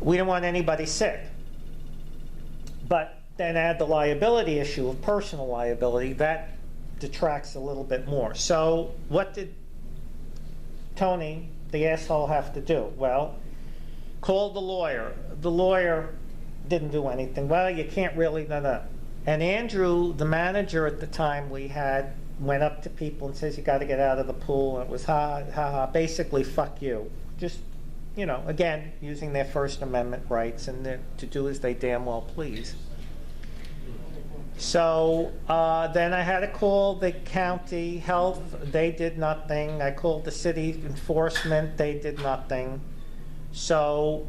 we don't want anybody sick. But then add the liability issue of personal liability, that detracts a little bit more. So what did Tony, the asshole, have to do? Well, called the lawyer. The lawyer didn't do anything. Well, you can't really, no. And Andrew, the manager at the time we had, went up to people and says, you got to get out of the pool. And it was basically, fuck you. Just, you know, again, using their First Amendment rights and to do as they damn well please. So then I had to call the county health. They did nothing. I called the city enforcement. They did nothing. So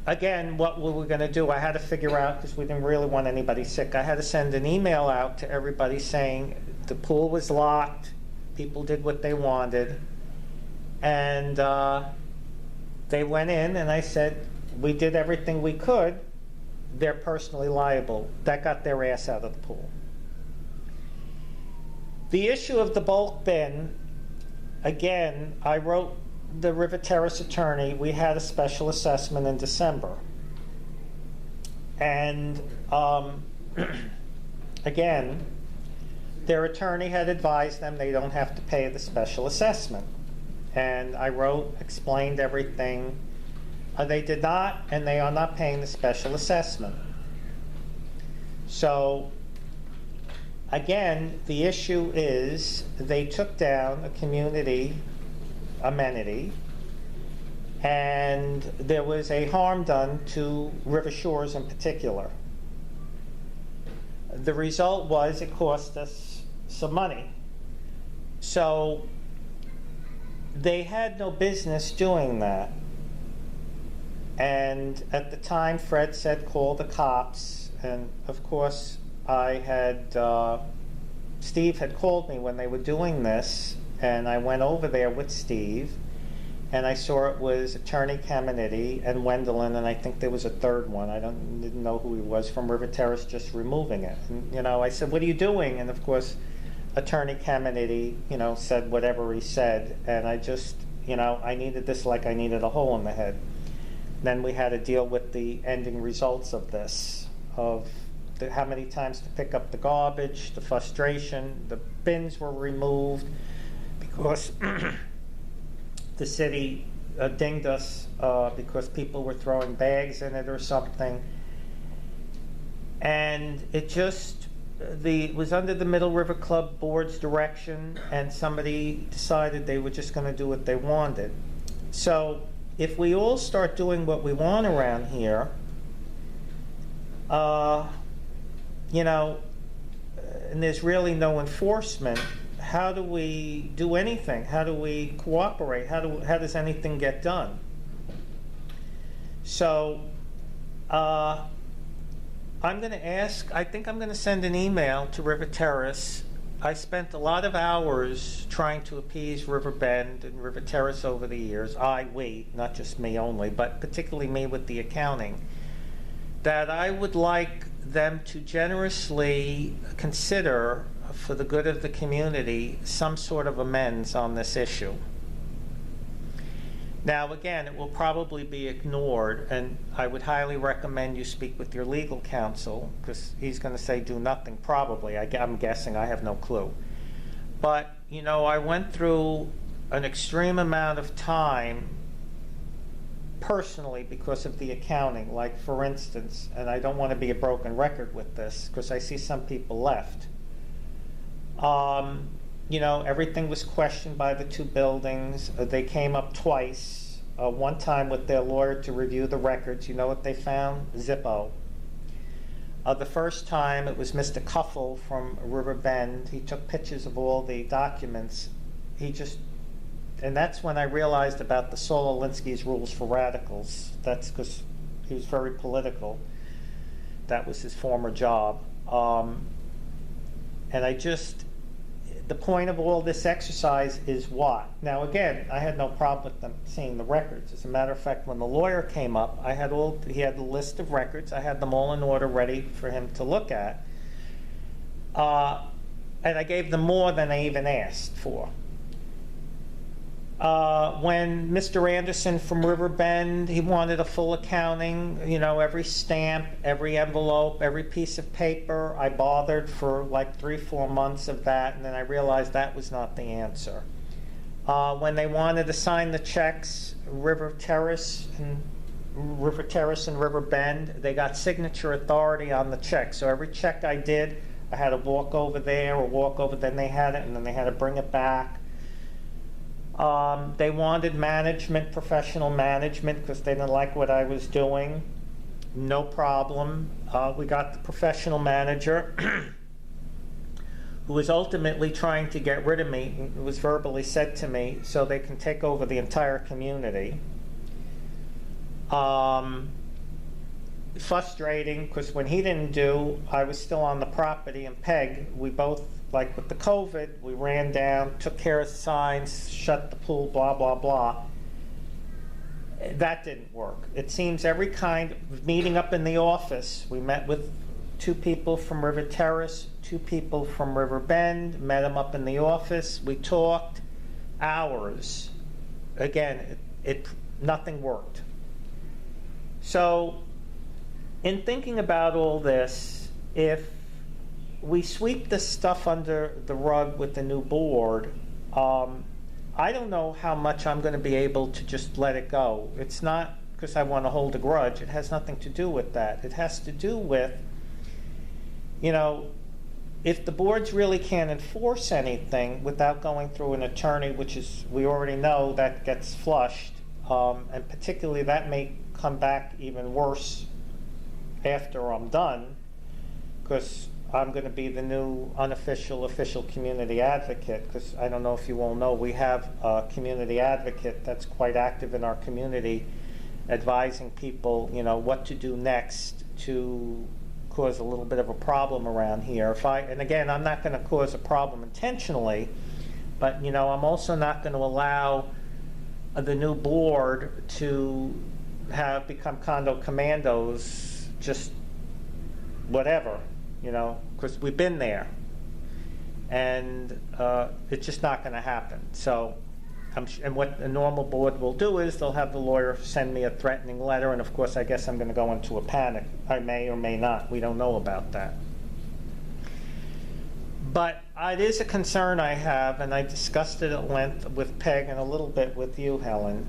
again, what were we going to do? I had to figure out, because we didn't really want anybody sick, I had to send an email out to everybody saying the pool was locked, people did what they wanted, and they went in, and I said, we did everything we could, they're personally liable. That got their ass out of the pool. The issue of the bulk bin, again, I wrote the River Terrace attorney. We had a special assessment in December. And again, their attorney had advised them they don't have to pay the special assessment. And I wrote, explained everything. They did not, and they are not paying the special assessment. So again, the issue is they took down a community amenity, and there was a harm done to River Shores in particular. The result was it cost us some money. So they had no business doing that. And at the time, Fred said, call the cops. And of course, Steve had called me when they were doing this, and I went over there with Steve, and I saw it was Attorney Caminiti and Wendelin, and I think there was a third one. Didn't know who he was, from River Terrace, just removing it. And, you know, I said, what are you doing? And of course, Attorney Caminiti, you know, said whatever he said, and I just, you know, I needed this like I needed a hole in the head. Then we had to deal with the ending results of this, of how many times to pick up the garbage, the frustration. The bins were removed because the city dinged us because people were throwing bags in it or something. And it just, it was under the Middle River Club Board's direction, and somebody decided they were just going to do what they wanted. So if we all start doing what we want around here, you know, and there's really no enforcement, how do we do anything? How do we cooperate? How does anything get done? So I'm going to ask, I think I'm going to send an email to River Terrace. I spent a lot of hours trying to appease River Bend and River Terrace over the years. We, not just me only, but particularly me with the accounting, that I would like them to generously consider, for the good of the community, some sort of amends on this issue. Now again, it will probably be ignored, and I would highly recommend you speak with your legal counsel, because he's going to say do nothing probably. I'm guessing, I have no clue. But, you know, I went through an extreme amount of time personally because of the accounting. Like, for instance, and I don't want to be a broken record with this because I see some people left. You know, everything was questioned by the two buildings. They came up twice. One time with their lawyer to review the records. You know what they found? Zippo. The first time it was Mr. Cuffle from River Bend. He took pictures of all the documents. And that's when I realized about the Saul Alinsky's rules for radicals. That's because he was very political. That was his former job. And the point of all this exercise is what? Now again, I had no problem with them seeing the records. As a matter of fact, when the lawyer came up, he had the list of records. I had them all in order ready for him to look at. And I gave them more than I even asked for. When Mr. Anderson from Riverbend, he wanted a full accounting, every stamp, every envelope, every piece of paper. I bothered for like 3-4 months of that, and then I realized that was not the answer. When they wanted to sign the checks, River Terrace and Riverbend, they got signature authority on the check. So every check I did, I had to walk over there or walk over, then they had it, and then they had to bring it back. They wanted management, professional management, because they didn't like what I was doing. No problem. We got the professional manager who was ultimately trying to get rid of me. It was verbally said to me, so they can take over the entire community. Frustrating, because when he didn't do, I was still on the property, and Peg, we both, like with the COVID, we ran down, took care of signs, shut the pool, blah, blah, blah. That didn't work. It seems every kind of meeting up in the office, we met with 2 people from River Terrace, 2 people from Riverbend, met them up in the office, we talked hours. Again, nothing worked. So, in thinking about all this, if we sweep this stuff under the rug with the new board, I don't know how much I'm going to be able to just let it go. It's not because I want to hold a grudge. It has nothing to do with that. It has to do with, if the boards really can't enforce anything without going through an attorney, which is, we already know that gets flushed, and particularly that may come back even worse after I'm done, because I'm going to be the new unofficial official community advocate, because I don't know if you all know, we have a community advocate that's quite active in our community, advising people, what to do next to cause a little bit of a problem around here. And again, I'm not going to cause a problem intentionally, but I'm also not going to allow the new board to become condo commandos, just whatever, because we've been there, and it's just not going to happen. So, and what a normal board will do is they'll have the lawyer send me a threatening letter, and of course I guess I'm going to go into a panic. I may or may not. We don't know about that. But it is a concern I have, and I discussed it at length with Peg and a little bit with you, Helen.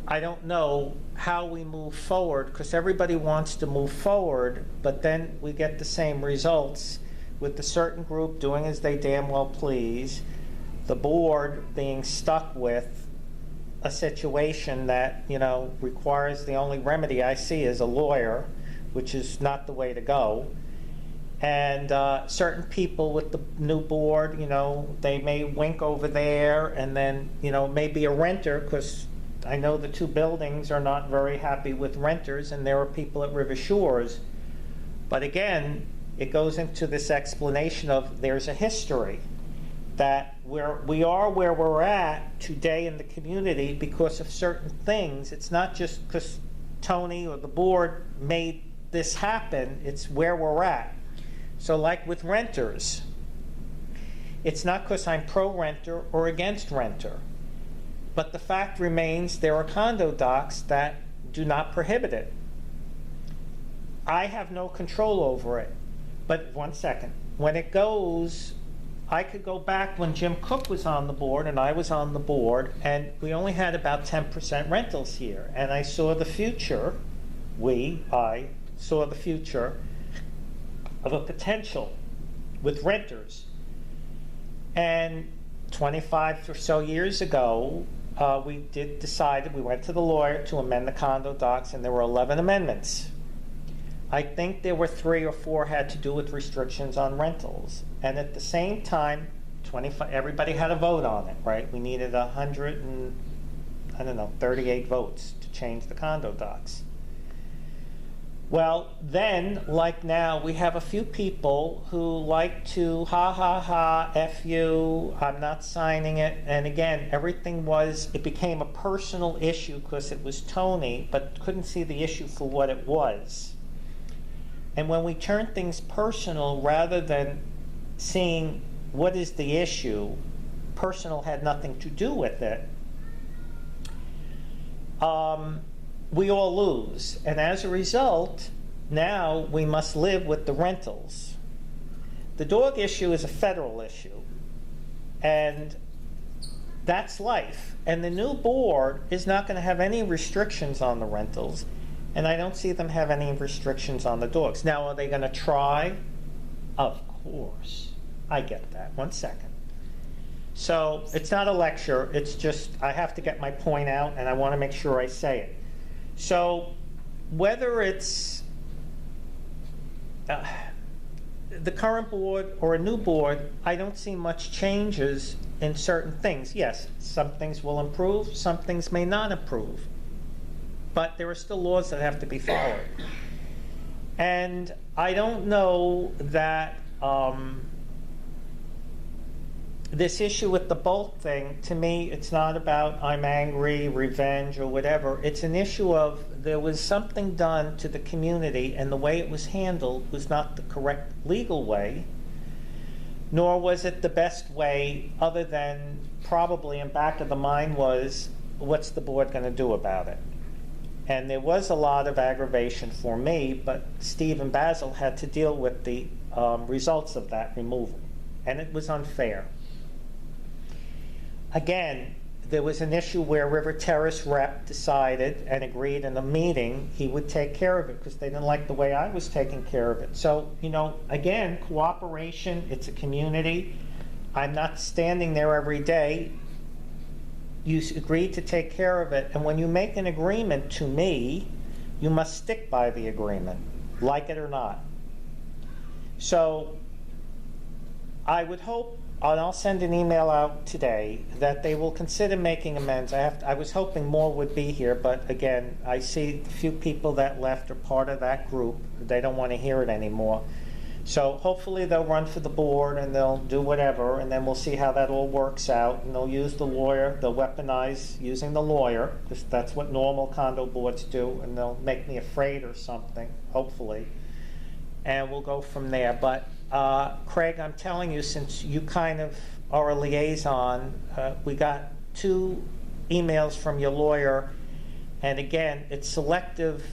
I don't know how we move forward, because everybody wants to move forward, but then we get the same results with the certain group doing as they damn well please, the board being stuck with a situation that, requires, the only remedy I see is a lawyer, which is not the way to go. And certain people with the new board, they may wink over there, and then, maybe a renter, because I know the 2 buildings are not very happy with renters, and there are people at River Shores. But again, it goes into this explanation of there's a history that we are where we're at today in the community because of certain things. It's not just because Tony or the board made this happen, it's where we're at. So like with renters, it's not because I'm pro-renter or against renter. But the fact remains there are condo docs that do not prohibit it. I have no control over it. But one second. When it goes, I could go back when Jim Cook was on the board and I was on the board, and we only had about 10% rentals here. And I saw the future, I saw the future of a potential with renters. And 25 or so years ago, we went to the lawyer to amend the condo docs, and there were 11 amendments. I think there were 3 or 4 had to do with restrictions on rentals. And at the same time, everybody had a vote on it, right? We needed 38 votes to change the condo docs. Well, then, like now, we have a few people who like to, F you, I'm not signing it. And again, it became a personal issue because it was Tony, but couldn't see the issue for what it was. And when we turn things personal, rather than seeing what is the issue, personal had nothing to do with it, we all lose. And as a result, now we must live with the rentals. The dog issue is a federal issue, and that's life. And the new board is not going to have any restrictions on the rentals, and I don't see them have any restrictions on the dogs. Now, are they going to try? Of course. I get that. 1 second. So it's not a lecture. It's just I have to get my point out, and I want to make sure I say it. So whether it's the current board or a new board, I don't see much changes in certain things. Yes, some things will improve, some things may not improve, but there are still laws that have to be followed. And I don't know that this issue with the Bolt thing, to me, it's not about I'm angry, revenge, or whatever. It's an issue of there was something done to the community, and the way it was handled was not the correct legal way, nor was it the best way, other than probably in back of the mind was, what's the board going to do about it? And there was a lot of aggravation for me, but Steve and Basil had to deal with the results of that removal, and it was unfair. Again, there was an issue where River Terrace rep decided and agreed in a meeting he would take care of it because they didn't like the way I was taking care of it. So, you know, again, cooperation, it's a community. I'm not standing there every day. You agreed to take care of it, and when you make an agreement to me, you must stick by the agreement, like it or not. So I would hope, and I'll send an email out today, that they will consider making amends. I was hoping more would be here, but again, I see the few people that left are part of that group. They don't want to hear it anymore. So hopefully they'll run for the board and they'll do whatever, and then we'll see how that all works out. And they'll use the lawyer, they'll weaponize using the lawyer, because that's what normal condo boards do, and they'll make me afraid or something, hopefully. And we'll go from there. But Craig, I'm telling you, since you kind of are a liaison, we got 2 emails from your lawyer, and again, it's selective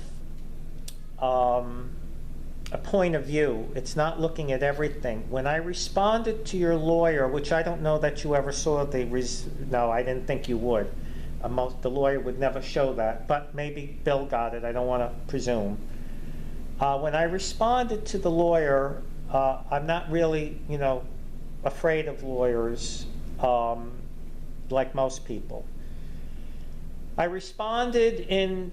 a point of view. It's not looking at everything. When I responded to your lawyer, which I don't know that you ever saw no, I didn't think you would. The lawyer would never show that, but maybe Bill got it. I don't want to presume. When I responded to the lawyer, I'm not really, you know, afraid of lawyers like most people. I responded in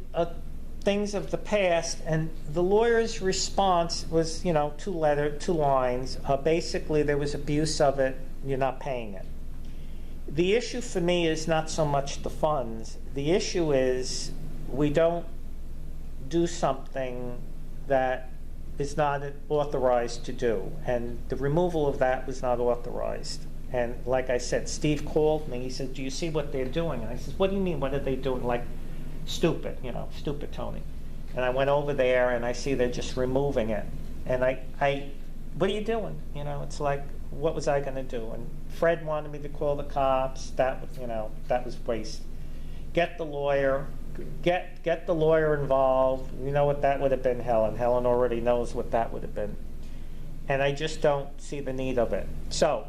things of the past, and the lawyer's response was, you know, 2 lines. Basically, there was abuse of it. You're not paying it. The issue for me is not so much the funds. The issue is we don't do something that is not authorized to do, and the removal of that was not authorized. And like I said, Steve called me. He said, "Do you see what they're doing?" And I said, "What do you mean? What are they doing?" Like, stupid, you know, stupid Tony. And I went over there and I see they're just removing it. And I what are you doing? You know, it's like, what was I going to do? And Fred wanted me to call the cops. That was, you know, that was waste. Get the lawyer. Get the lawyer involved. You know what that would have been, Helen. Helen already knows what that would have been. And I just don't see the need of it. So,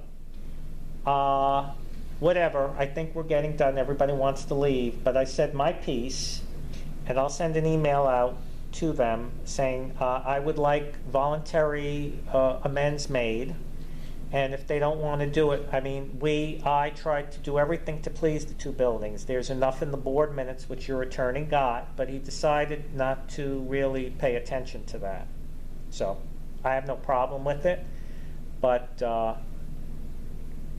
whatever. I think we're getting done. Everybody wants to leave. But I said my piece, and I'll send an email out to them saying I would like voluntary amends made. And if they don't want to do it, I mean, I tried to do everything to please the 2 buildings. There's enough in the board minutes, which your attorney got, but he decided not to really pay attention to that. So I have no problem with it. But,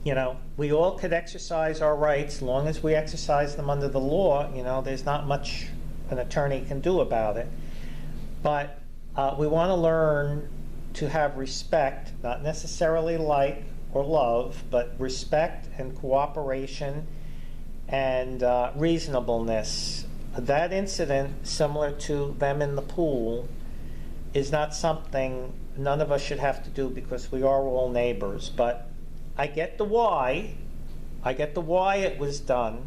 you know, we all could exercise our rights. As long as we exercise them under the law, you know, there's not much an attorney can do about it. But we want to learn to have respect, not necessarily like or love, but respect and cooperation and reasonableness. That incident, similar to them in the pool, is not something none of us should have to do because we are all neighbors. But I get the why. I get the why it was done,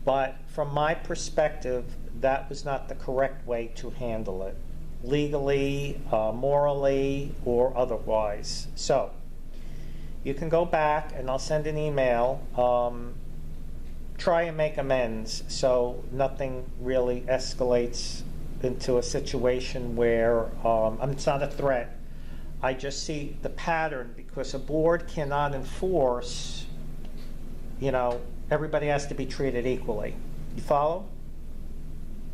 but from my perspective, that was not the correct way to handle it, legally, morally, or otherwise. So, you can go back and I'll send an email, try and make amends so nothing really escalates into a situation where, it's not a threat. I just see the pattern, because a board cannot enforce, everybody has to be treated equally. You follow?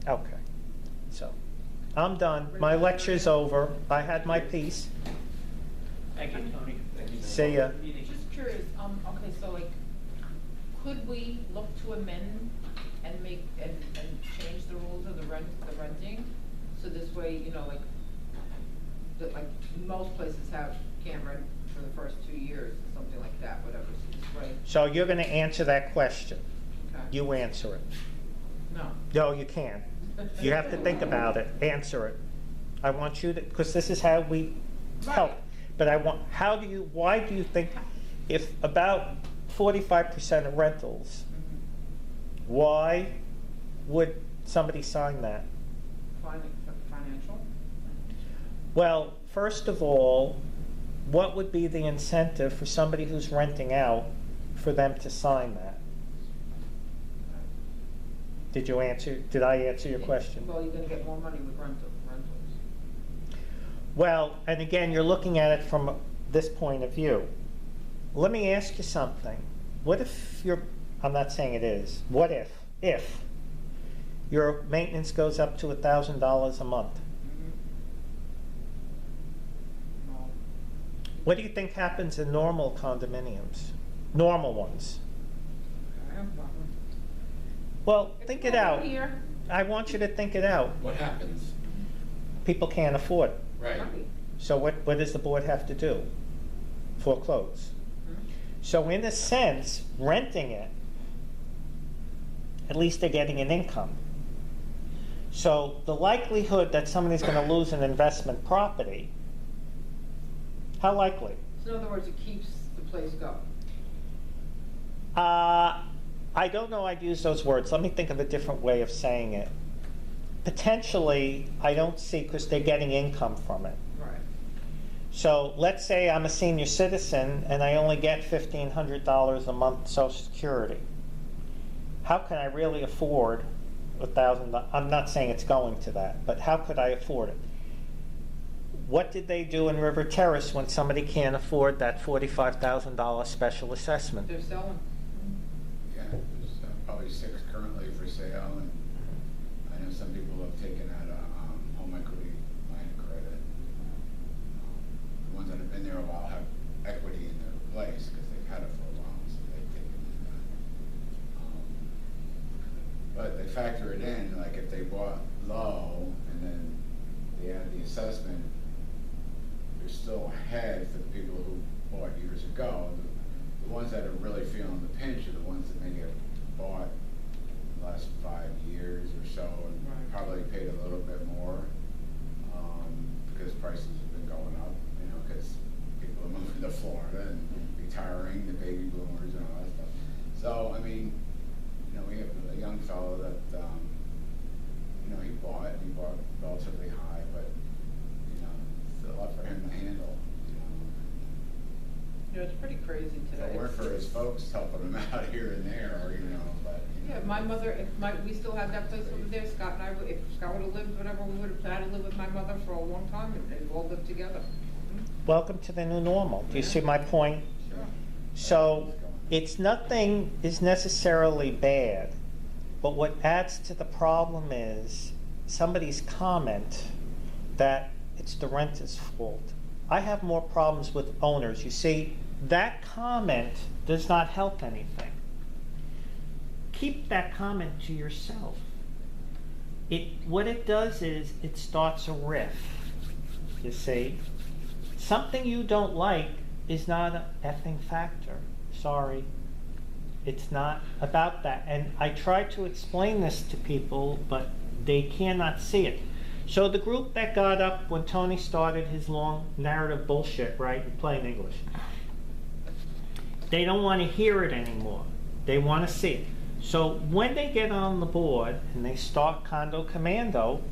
Okay. So, I'm done. My lecture's over. I had my piece. Thank you, Tony. See ya. Just curious, okay, so like, could we look to amend and make, and change the rules of the renting? So this way, like most places can't rent for the first 2 years, or something like that, whatever, so this way. So you're gonna answer that question. Okay. You answer it. No. No, you can't. You have to think about it, answer it. I want you to, because this is how we help. Right. But why do you think, if about 45% of rentals, why would somebody sign that? Financial? Well, first of all, what would be the incentive for somebody who's renting out for them to sign that? Did I answer your question? Well, you're gonna get more money with rentals. Well, and again, you're looking at it from this point of view. Let me ask you something. What if I'm not saying it is, what if your maintenance goes up to $1,000 a month? No. What do you think happens in normal condominiums? Normal ones? I have a problem. Well, think it out. Here. I want you to think it out. What happens? People can't afford it. Right. So what does the board have to do? Foreclose. So in a sense, renting it, at least they're getting an income. So the likelihood that somebody's going to lose an investment property, how likely? So in other words, it keeps the place going. I don't know I'd use those words. Let me think of a different way of saying it. Potentially, I don't see, because they're getting income from it. Right. So let's say I'm a senior citizen and I only get $1,500 a month Social Security. How can I really afford $1,000? I'm not saying it's going to that, but how could I afford it? What did they do in River Terrace when somebody can't afford that $45,000 special assessment? They're selling. Yeah, there's probably 6 currently for sale, and I know some people have taken out a home equity line of credit. The ones that have been there a while have equity in their place because they've had it for a while, so they've taken it. But they factor it in, like if they bought low and then they add the assessment, they're still ahead for the people who bought years ago. The ones that are really feeling the pinch are the ones that maybe have bought the last 5 years or so and Right. probably paid a little bit more because prices have been going up, because people are moving to Florida and retiring, the baby boomers and all that stuff. So, I mean, we have a young fellow that, he bought relatively high, but, it's a lot for him to handle, It's pretty crazy If today. it weren't for his folks helping him out here and there, or, but. Yeah, my mother, we still had that place over there, Scott and I, if Scott would've lived, whatever, we would've had to live with my mother for a long time, and we all lived together. Welcome to the new normal. Do you see my point? Sure. So it's nothing is necessarily bad, but what adds to the problem is somebody's comment that it's the renter's fault. I have more problems with owners. You see, that comment does not help anything. Keep that comment to yourself. What it does is it starts a riff. You see, something you don't like is not an effing factor. Sorry. It's not about that. And I try to explain this to people, but they cannot see it. So the group that got up when Tony started his long narrative bullshit, right, in plain English, They don't want to hear it anymore. They want to see it. So when they get on the board and they start Condo Commando,